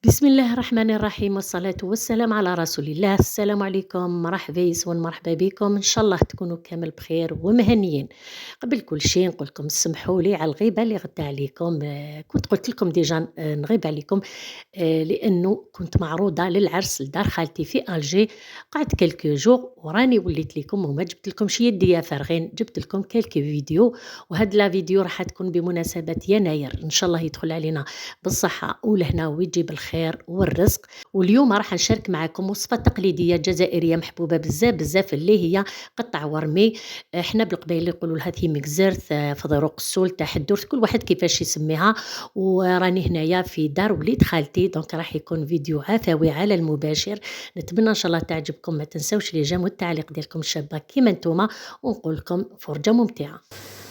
بسم الله الرحمن الرحيم والصلاة والسلام على رسول الله. السلام عليكم، مرحبا يسون، مرحبا بكم، إن شاء الله تكونوا كامل بخير ومهنيين. قبل كل شيء نقول لكم سمحوا لي على الغيبة اللي غدا عليكم. كنت قلت لكم ديجا نغيب عليكم لأنه كنت معروضة للعرس لدار خالتي في ألجي. قعدت كلكو جور وراني وليت لكم وما جبت لكمش يديا فارغين، جبت لكم كلكو فيديو، وهاد لا فيديو راح تكون بمناسبة يناير إن شاء الله يدخل علينا بالصحة والهنا ويجيب الخير والرزق. واليوم راح نشارك معكم وصفة تقليدية جزائرية محبوبة بزاف بزاف اللي هي قطع ورمي. احنا بالقبايل يقولوا لها ثيمك زرت، فضروق السول تاع الدرت، كل واحد كيفاش يسميها. وراني هنايا في دار وليد خالتي، دونك راح يكون فيديو عفوي على المباشر. نتمنى ان شاء الله تعجبكم، ما تنسوش لي جيم والتعليق ديالكم الشابه كيما نتوما، ونقول لكم فرجه ممتعه.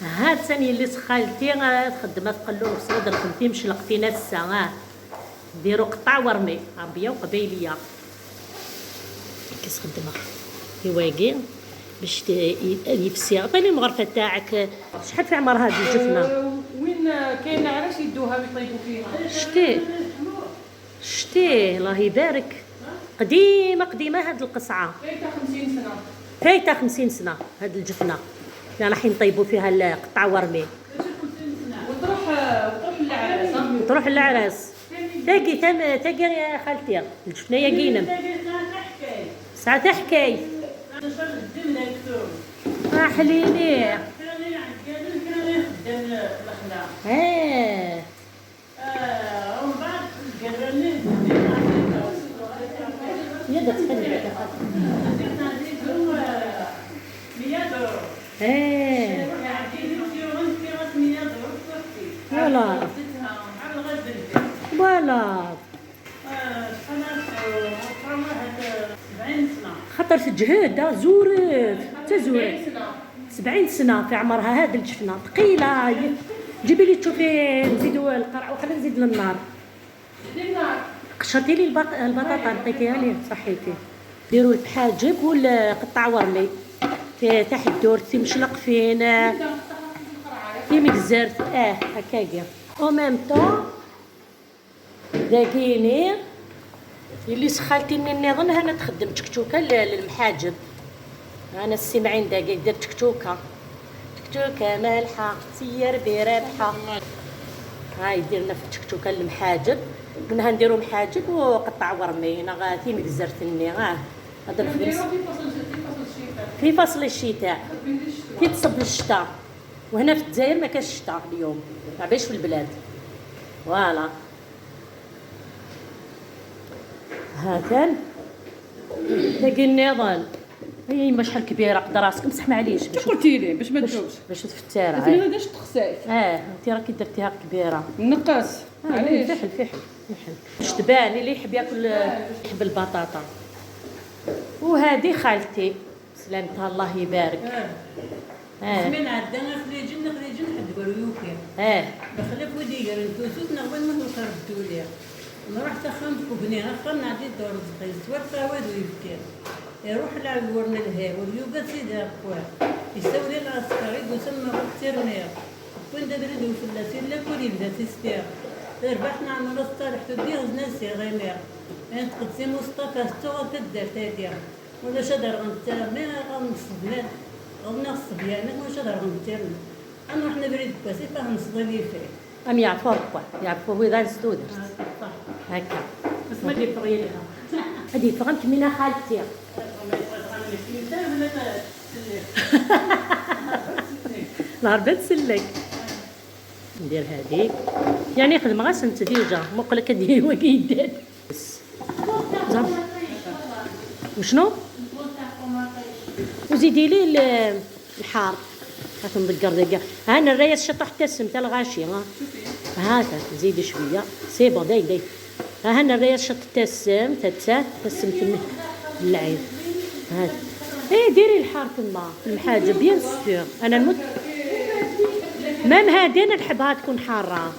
هاد ثاني اللي خالتي تخدم في قلوب سود الخمتي مش لقينا الساعه. نديرو قطع ورمي عربيه وقبايليه كيس خدمه يواقي باش يفسي. عطيني المغرفه تاعك، شحال في عمر هذه الجفنه؟ وين كاينه علاش يدوها ويطيبوا فيها؟ شتيه الله يبارك. قديمه هاد القصعه، فايته 50 سنه. فايته 50 سنه هاد الجفنه اللي راح نطيبوا فيها القطع ورمي. وتروح للعراس. تروح للعراس تاقي يا خالتي الجفنه يا قينم ساعه تحكي حليلي. ومن بعد قررنا يدا تخلي يا خالتي. فوالا خطر تجهد زورت تزورت 70 سنه في عمرها هذه الجفنه ثقيله. جيبي لي تشوفي نزيدوا القرع وخلينا نزيد للنار. قشرتي لي البطاطا لقيتيها لي صحيتي. ديروا الحاجب والقطع ورمي في تحت الدورتي مشلق فين في مكزرت هكاكيا او ميم طون داكيني اللي سخالتي مني نظن انا تخدم تكتوكه للمحاجب. انا السمعين داكي دير تكتوكه مالحه سير برابحه. هاي درنا في التكتوكه للمحاجب، منها نديرو محاجب وقطع ورمي. انا غاتي مكزرتني هذا الخبز في فصل الشتاء في تصب الشتاء. وهنا في الجزائر ما كاش الشتاء اليوم، ما باش في البلاد. فوالا هاكا باقي النضال. هي ما شحال كبيره قد راسك مسح معليش باش قلتي لي باش ما تذوبش باش تفترها. ما داش تخساي. انت راكي درتيها كبيره نقص علاش فحل باش تبان اللي يحب ياكل يحب البطاطا. وهذه خالتي سلامتها الله يبارك. من عندنا خريجين حد بريوكي بخلف ودي قال انتو نقبل ما تردوا لي. انا رحت خمت كوبني خمنا عديد دور زقيز ورثا وادو يفكر يروح لعورنا الهي واليوغا سيدي اخويا يسوي العسكري وسمى الترنير وين دريدو في اللاسين لا كوري بدا تستير ربحنا عن الصالح تديه ناسي غيمير انت قدسي مصطفى ستوغا تدار تاكيا ولا شدر غنتر ما غنصبنا غنصب يعني ما شدر غنتر انا رحنا بريد باسي فهنصدي لي فيه ام يعرفوا هو ذا السدود هكا بس ما اللي فريلها هذه فهمت منها خالتي. العربة تسلك ندير هذه يعني خدمة غاسنت ديجا مقلك هذه وكيدات وشنو وزيدي لي الحار غتنذكر دقيقة. ها انا الريس شطح تسم تاع الغاشي هاكا زيدي شويه سي بون داي ها هنا الريس شط تسم تمه اللعيب. هذا ديري الحار تما المحاجب بيان سور. انا نموت مام هادي انا نحبها تكون حاره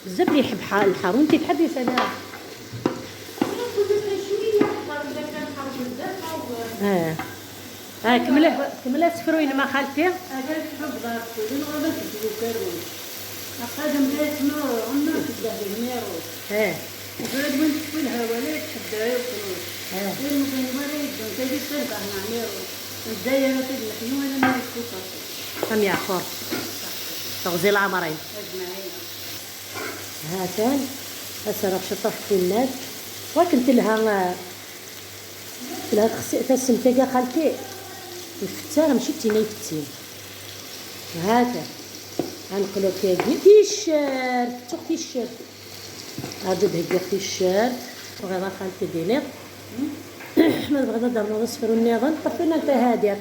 بزاف اللي يحب الحار وانت تحبي فداها. كملت سفروين ما خالتي. هذا الحب غير كلنا غير كتبوا كروي أقدم بيت نور عمرك تدهي ميرو. ايه وبلد وين تكون هم يعفر تغزي العمرين هاتان هسه راه شطفت الناس وكنت لها خسئت السمتاقه خالتي الفتانه ماشي تينا يفتين هذا غنقلو كاكي تيشيرت فتوق تيشيرت عجب هكا تيشيرت وغير خالتي دينير ما بغينا نديرو نصفرو النظام طفينا انت هاديك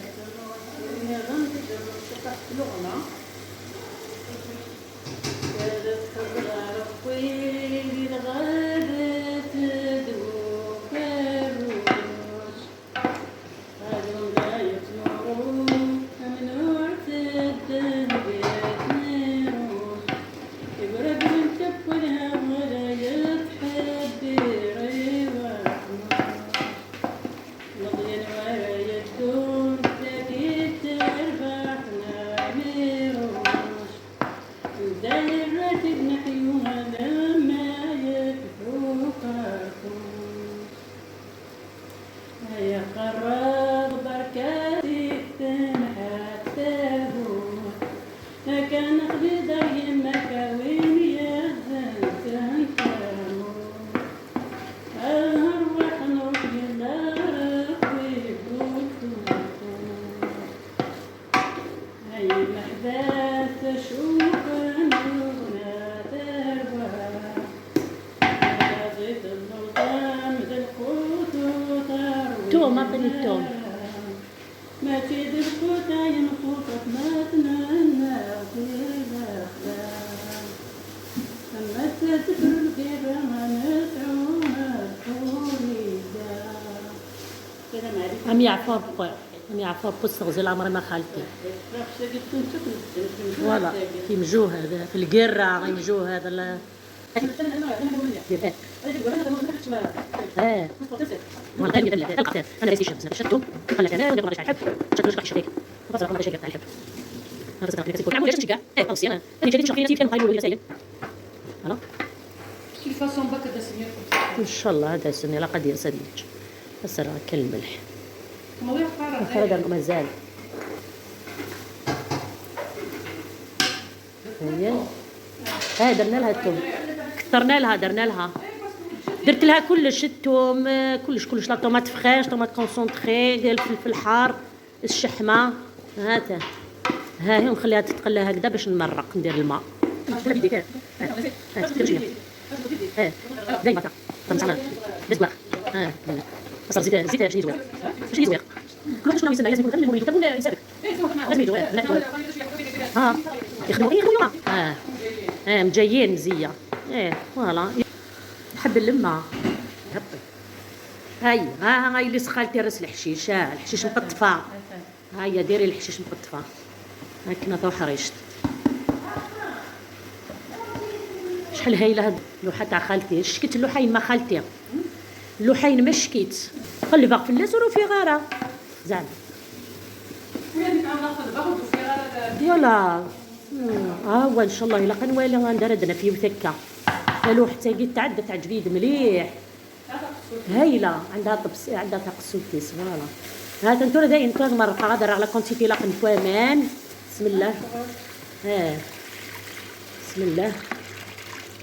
توم اعطيني التوم ما تدركوا تاين خطط ما تننا أما تذكر الغيبة ما نسعوها أم يعفور أم يعفور بص غزل عمري ما خالتي فوالا كيمجوه هذا في القرة غيمجوه هذا والله اللي دلع القطار انا رئيس الشمس شدته خلت انا ودي نرجع الحب شدته شكل الشريك فصل رقم الشركه تاع الحب هذا صدق نفسي كل عام كاع ايه خلاص انا جديد شخصيتي كان قايلوا لي سيد انا كيف فاصون بك هذا سمير ان شاء الله هذا السنه لا قد يسدج بس راه كل الملح فرق مازال هي درنا لها الثوم كثرنا لها درنا لها درت لها كلش الثوم كلش لا طوماط فريش طوماط كونسونطري ديال الفلفل الحار الشحمه هاتا ها هي ونخليها تتقلى هكذا باش نمرق ندير الماء دايما طمسنا بزبق بصل زيت شي زويق شي زويق كل شنو يسمى لازم يكون المريض تكون يسابك لازم يدوي ها يخدموا مجايين مزيه فوالا نحب اللمه هاي اللي سخالتي راس الحشيش الحشيش مقطفه هيا ديري الحشيش مقطفه هاكنا تو حريشت شحال هايله هاد اللوحه تاع خالتي شكيت اللوحين ما خالتي اللوحين ما شكيت قلبها في اللازور وفي غاره زعما يلا هو ان شاء الله الا قنوالي غندير عندنا فيه وثكه لوح حتى تعجبيد مليح هايله عندها طبس عندها تقسوتيس فوالا هات انتو داين انتو مرقه غادر على كونتيتي لا قنفوامان بسم الله بسم الله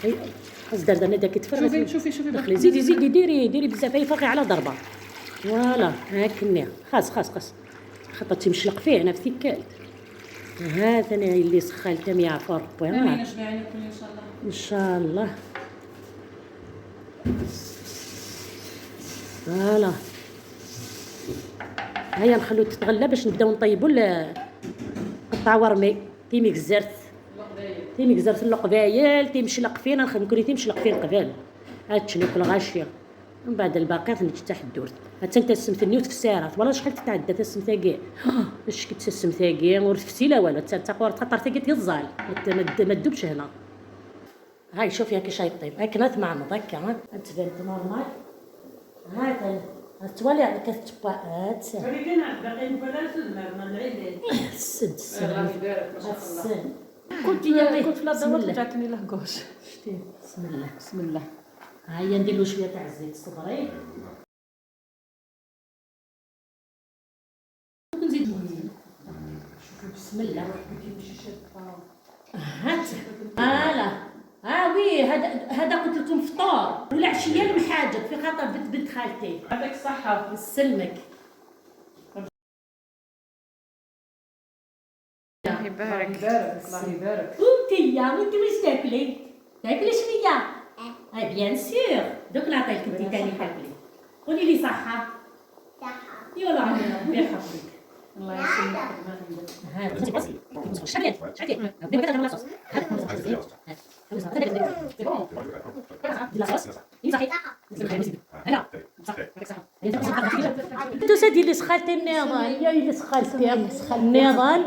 هي خاص درنا داك يتفرج شوفي دخلي زيدي ديري بزاف هي فرقي على ضربه فوالا هاكني خاص خاطر تمشلق فيه انا في ثكالت هذا انا اللي سخالته يعفر ان شاء الله فوالا هيا نخلو تتغلى باش نبداو نطيبوا قطع ورمي تيميك زرت اللقبايل تيمشلق فينا نكوني تيمشلق فين قبال هاد شنو كل غاشيه من بعد الباقي نفتح الدور حتى انت السمثني وتفسارات ولا شحال تتعدى السمثاقي باش كنت السمثاقي ورثفتي لا والو تقور تخطر ثقي تيزال ما تدوبش هنا هاي شوفي هاكي شاي طيب هاك نات معمض هكا تبان نورمال هذا التوالي على كتبقات ولكن باقيين فلاس ما العيد السد كنت في لابد رجعتني له كوش شتي بسم الله ها هي ندير له شويه تاع الزيت. صبري نزيد بسم الله. هات لا وي هذا قلت لكم فطور والعشيه المحاجب في خاطر بنت خالتي. يعطيك الصحة. يسلمك. الله يبارك. الله يبارك. وانتي واش تاكلي؟ تاكلي شويه؟ بيان سور. دوك نعطيك انتي تاني تاكلي. قولي لي صحه. يا الله عليك ربي يحفظك. الله يسلمك. انتو ديال لي سخالتي النضال يا لي سخالتي النضال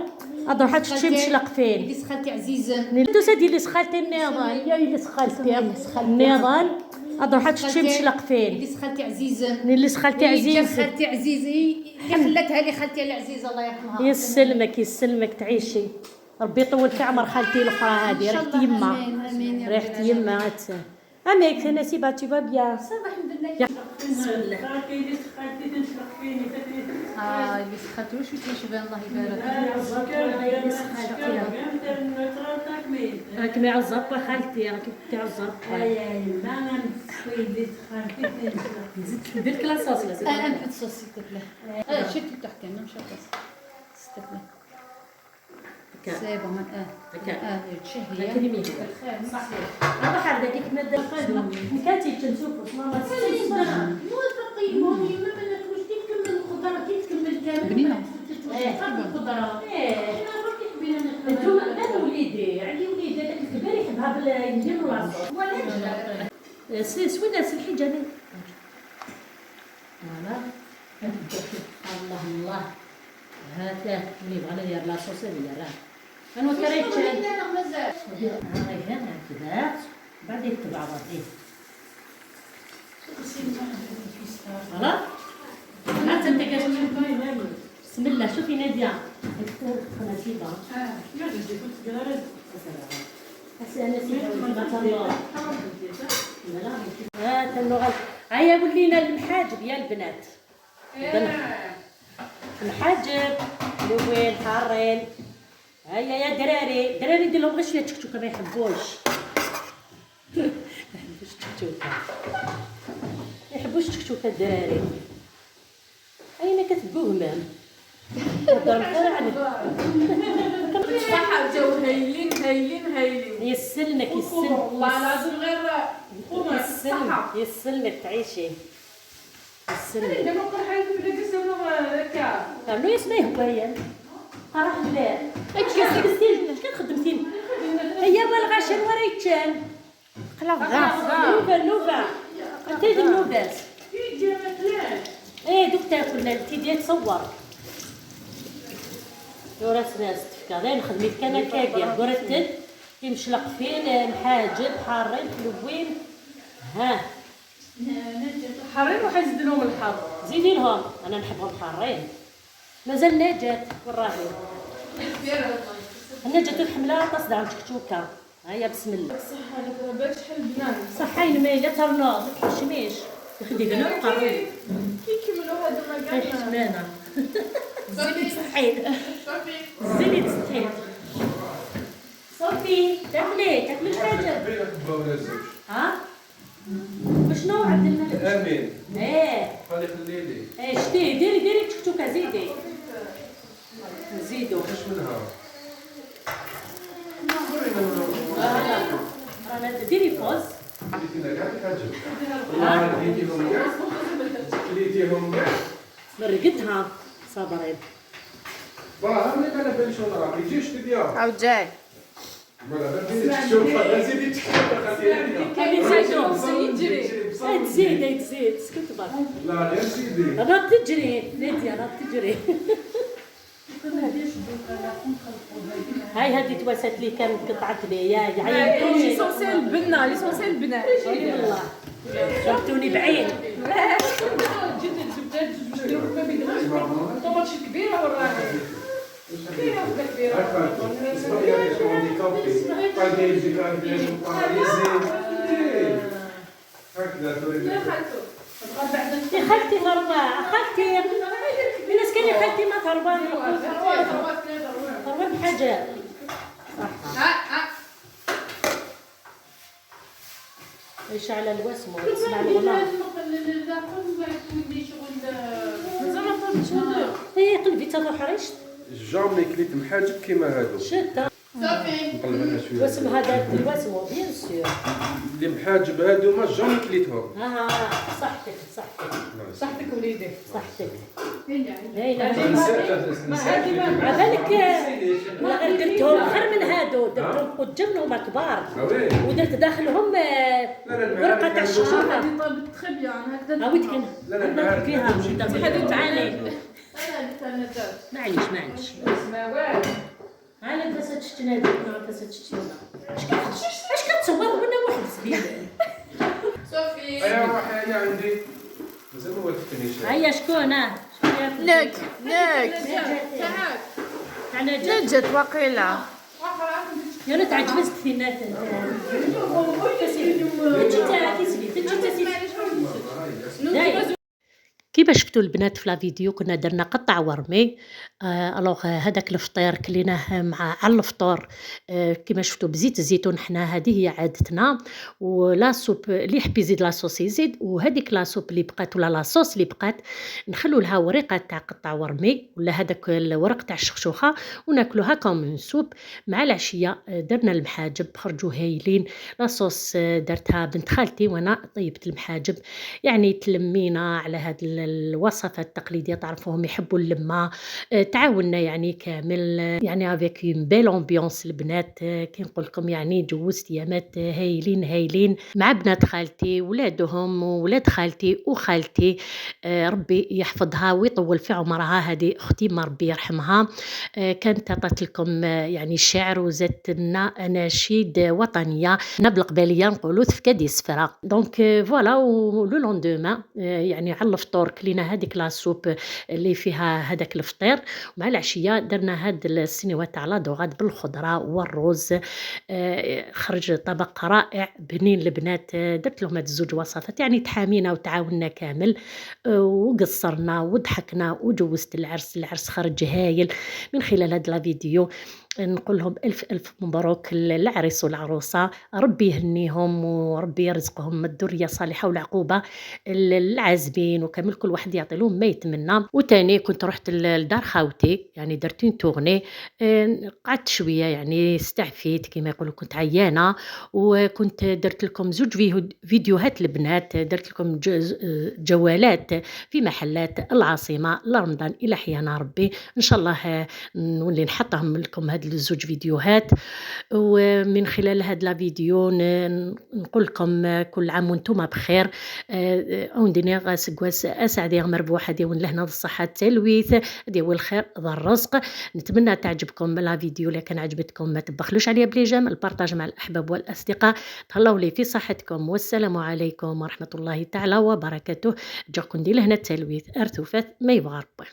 اروح تشتي مشلق فين اللي سخالتي عزيزه. انتو ديال لي سخالتي النضال يا لي سخالتي النضال اروح تشتي مشلق فين اللي سخالتي عزيزه. اللي سخالتي عزيز. خالتي عزيزه اللي خلاتها لي خالتي العزيزه الله يرحمها. يسلمك تعيشي. ربي يطول في عمر خالتي الاخرى هذه ريحه يما. امين. ريحه يما اميك انا سيبا tu vas bien. الحمد لله. بسم الله. خالتي تنشرق فيني اللي سخالتي واش تيشبه الله يبارك. راك مع الزرقاء خالتي راك تاع الزرقاء. ما نسوي خالتي تنشرق. نزيد ندير كلاصاص لازم. انا نحط صوص s'il te plaît. شتي تحكي انا مش هكا s'il te plaît. سي بون تشهي. كلمي صحيح. هذا حال داك كيما دار الخدمه كاتي تنشوفوا ماما مو الفقي مو ما بناتوش تكمل الخضره تكمل كامل. بنينه. الخضره. انتوما انا وليدي عندي وليدي هذاك الكبير يحبها يدير لاصوص ولا سوينا الحجاب. فوالا الله هذا اللي بغانا ندير لاصوص هذه راه انا كريت انا مازال. هاي هنا كذا بعدين تبع بعضين. خلاص انت بسم الله. شوفي ناديه نسيبها. انا سيبها هات اللغه. هيا ولينا المحاجب يا البنات. المحاجب لوين حارين. هيا يا دراري ندير لهم غير شويه تكتوكه ما يحبوش. ما يحبوش تكتوكه الدراري. اين كتبوهم صحة جو هايلين. يسلمك والله العظيم غير خوما صحة. يسلمك تعيشي. يسلمك. دابا نقول حاجة بدا كيسمو هكا. عملوا اسمه هوايا. قرح لا. اش كتخدمتي؟ هي والغاشر وريتشان. نوبة. انت ديال النوبات. دوك تاكل انت ديال تصور. راس ناس تفكر خدمت كان كاكيا قرتد يمشلق فين محاجب حارين حلوين. ها حارين وحيزيد لهم الحر. زيدي لهم انا نحبهم حارين. مازال نجات والراهي النجات الحمله تصدع تكتوكه. هيا بسم الله. صحة لك باش حل بنان. صحين مايله ترنوض تحشميش يخدي بنا وقرب كي كملوا هذا ما هاي كاع. حشمانه. زيدي تصحين زيدي تصحين. صوفي تاكلي الحاجه. ها وشنو عبد الملك؟ امين. خلي لي. شتي ديري تكتوكه زيدي. نزيدو. اش منها؟ رانا ديري بوز. كليتينا كاع الحاجب. كليتيهم كاع. كليتيهم كاع. مرقدها صابرين. برا ملي انا بالي شنو راه ما يجيش تديا. عاود جاي. فوالا زيدي تشوف خليها. كاين زيدو. تزيد سكت برك. لا غير سيدي. انا تجري ناديه انا تجري. هاي هذه تواسات لي كانت قطعت لي يا عينتوني. ليسونسيال البنة ليسونسيال البنات. والله جبتوني بعين. جبت باش نديرو ما بينهاش طوماطش كبيرة وراهي. كبيرة ولا كبيرة. هكذا تريد. يا خالتو تبغى بعد يا خالتي ضربة خالتي الناس كان يا خالتي ما ضرباني ضربة بحاجة ايش على الوسم وتسمع الغناء هي قلبي تروح حريشت جامي كليت محاجب كيما هادو. شتا صافي نقلب انا شويه. الوسم هذا الوسم بيان سور اللي محاجب هادو ما جامي كليتهم. صحتك صحتك وليدي صحتك هذه عبالك لا درتهم خير من هادو درتهم قدامهم كبار ودرت داخلهم ورقة تاع الشجرة طابت تخي بيان هكذا عاودت كان لا فيها هذه تعالي انا معليش اسمع والو انا كاسات شتنا كاسات شتنا اش كتصور وانا واحد سبيل صافي ايوا روحي انا عندي مازال ما وقفتنيش. هيا شكون نك تعال انا نجت وقيلة يا ريت عجبت فينا كيما شفتوا البنات في لا فيديو كنا درنا قطع ورمي الوغ هذاك الفطير كليناه مع على الفطور كيما شفتوا بزيت الزيتون. حنا هذه هي عادتنا ولا سوب اللي يحب يزيد لاصوص يزيد وهذيك لا سوب اللي بقات ولا لاصوص اللي بقات نخلو لها ورقه تاع قطع ورمي ولا هذاك الورق تاع الشخشوخه وناكلوها كوم سوب مع العشيه. درنا المحاجب خرجوا هايلين. لاصوص درتها بنت خالتي وانا طيبت المحاجب يعني تلمينا على هذا الوصفات التقليديه تعرفوهم يحبوا اللمه. تعاوننا يعني كامل يعني افيك اون بيل امبيونس البنات كي نقول لكم يعني جوزت ايامات هايلين مع بنات خالتي ولادهم وولاد خالتي وخالتي ربي يحفظها ويطول في عمرها. هذه اختي ما ربي يرحمها كانت عطات لكم يعني شعر وزادت لنا اناشيد وطنيه حنا بالقباليه نقولوا تفكادي سفره. دونك فوالا ولو لوندوما يعني على الفطور كلينا هذيك لا سوب اللي فيها هذاك الفطير ومع العشيه درنا هاد السنيوات تاع لادوغاد بالخضره والروز. خرج طبق رائع بنين البنات. درت لهم هاد الزوج وصفات يعني تحامينا وتعاوننا كامل وقصرنا وضحكنا وجوزت العرس خرج هايل. من خلال هاد لا فيديو نقول لهم ألف مبروك العريس والعروسة. ربي يهنيهم وربي يرزقهم الذرية الصالحة والعقوبة العازبين وكامل كل واحد يعطي لهم ما يتمنى. وتاني كنت رحت لدار خاوتي يعني درت اون تورني قعدت شوية يعني استعفيت كما يقولوا كنت عيانة وكنت درت لكم زوج فيديوهات البنات. درت لكم جولات في محلات العاصمة لرمضان إلى حيانا ربي إن شاء الله نولي نحطهم لكم هاد الزوج فيديوهات. ومن خلال هاد لا فيديو نقول لكم كل عام وانتم بخير. اون دينيغ سكواس اسعد يا مربوحه ديال لهنا الصحه التلويث ديال الخير ذا الرزق. نتمنى تعجبكم لا فيديو. الا كان عجبتكم ما تبخلوش عليا بليجام البارطاج مع الاحباب والاصدقاء. تهلاو لي في صحتكم والسلام عليكم ورحمه الله تعالى وبركاته. جاكم دي لهنا التلويث ارثوفات ما يبغى ربي.